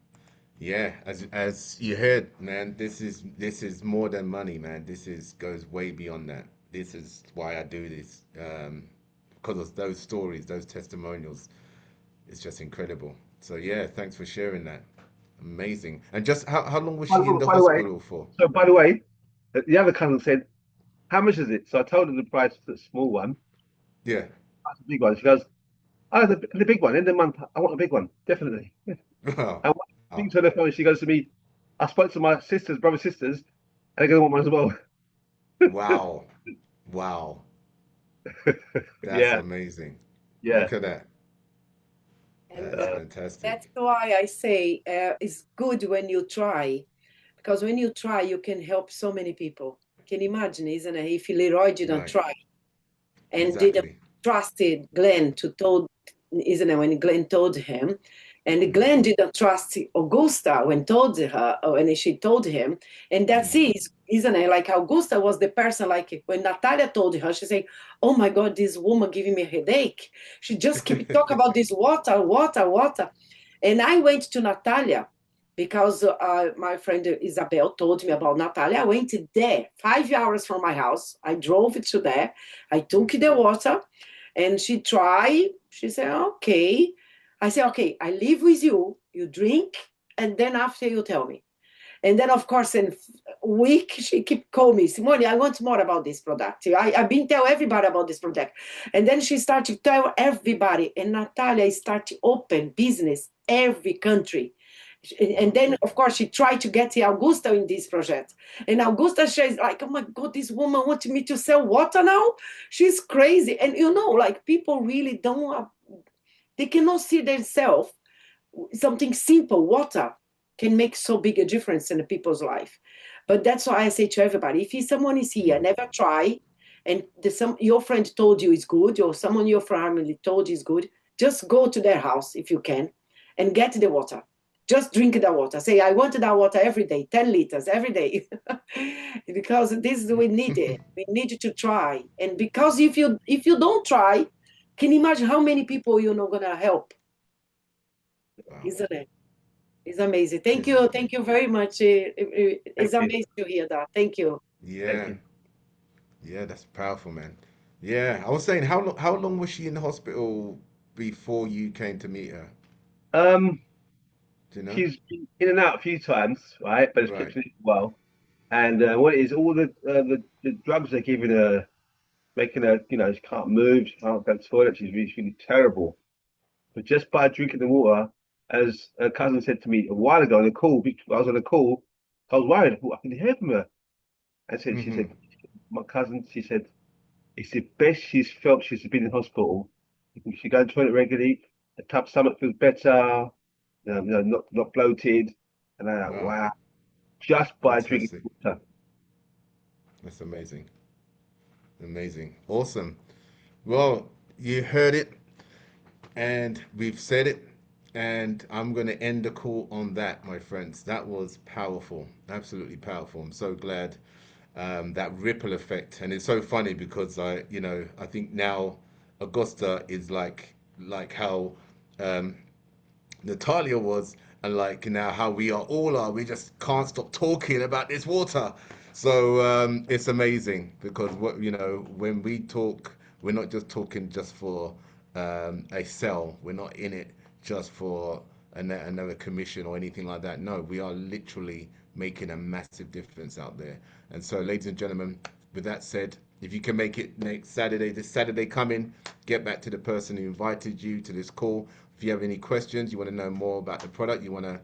Yeah, as you heard, man, this is more than money, man. This is goes way beyond that. This is why I do this. Because of those stories, those testimonials. It's just incredible. So yeah, thanks for sharing that. Amazing. And just how long was she in the By the way, hospital for? the other cousin said, "How much is it?" So I told her the price for the small one, Yeah. that's the big one. She goes, "Oh, the big one. End of the month, I want a big one, definitely." Wow. And when I speak Wow. to her on the phone, she goes to me, "I spoke to my sisters, sisters, and they're going to want one as well." Wow. Wow. That's Yeah, amazing. yeah. Look at that. And That's Uh, that's fantastic. why I say it's good when you try, because when you try, you can help so many people. Can you imagine, isn't it? If Leroy didn't Right. try and didn't Exactly. trusted Glenn to told, isn't it, when Glenn told him, and Mm. Glenn didn't trust Augusta when told her, when she told him, and that's Mm. it, isn't it? Like Augusta was the person, like when Natalia told her, she said, "Oh my God, this woman giving me a headache. She just keep talk about this water, water, water." And I went to Natalia because my friend Isabel told me about Natalia. I went there 5 hours from my house. I drove it to there. I took the water and she tried. She said, "Okay." I said, "Okay, I live with you. You drink, and then after you tell me." And then, of course, in a week, she keep calling me, "Simone, I want more about this product. I've been tell everybody about this product." And then she started to tell everybody. And Natalia started to open business every country. And Wow. then, of course, she tried to get Augusta in this project. And Augusta, she's like, "Oh my God, this woman wants me to sell water now? She's crazy." And like people really don't, they cannot see themselves something simple, water, can make so big a difference in the people's life. But that's why I say to everybody, if someone is here, Mm. never try, and your friend told you is good, or someone in your family told you is good, just go to their house if you can and get the water. Just drink the water. Say, "I want that water every day, 10 liters every day." Because this is, we need it. We need to try. And because if you don't try, can you imagine how many people you're not gonna help, Wow. isn't it? It's amazing. This is Thank you very much. Thank It's you, amazing to hear that. Thank you. thank yeah. you. Yeah, that's powerful, man. Yeah. I was saying how long was she in the hospital before you came to meet her? Um, Do you know? she's been in and out a few times, right? But it's Right. kept doing well. And what it is, all the drugs they're giving her, making her, she can't move, she can't go to the toilet, she's really terrible. But just by drinking the water, as a cousin said to me a while ago on a call, I was on a call, I was worried, I thought I can hear from her. And she Hmm. said, my cousin, she said, it's the best she's felt she's been in hospital. She goes to the toilet regularly, the top stomach feels better, not bloated. And I'm like, Wow, wow, just by drinking fantastic. water. That's amazing. Amazing. Awesome. Well, you heard it, and we've said it, and I'm going to end the call on that, my friends. That was powerful, absolutely powerful. I'm so glad that ripple effect, and it's so funny because I think now Augusta is like how um, Natalia was, and like now how we are all are. We just can't stop talking about this water. So it's amazing because when we talk, we're not just talking just for a sell. We're not in it just for another commission or anything like that. No, we are literally making a massive difference out there. And so, ladies and gentlemen, with that said, if you can make it next Saturday, this Saturday coming, get back to the person who invited you to this call. If you have any questions, you want to know more about the product, you want to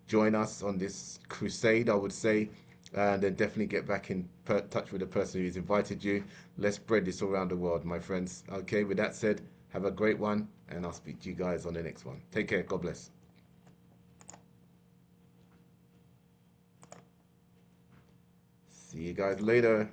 join us on this crusade, I would say, then definitely get back in touch with the person who's invited you. Let's spread this around the world, my friends. Okay, with that said, have a great one, and I'll speak to you guys on the next one. Take care. God bless. See you guys later.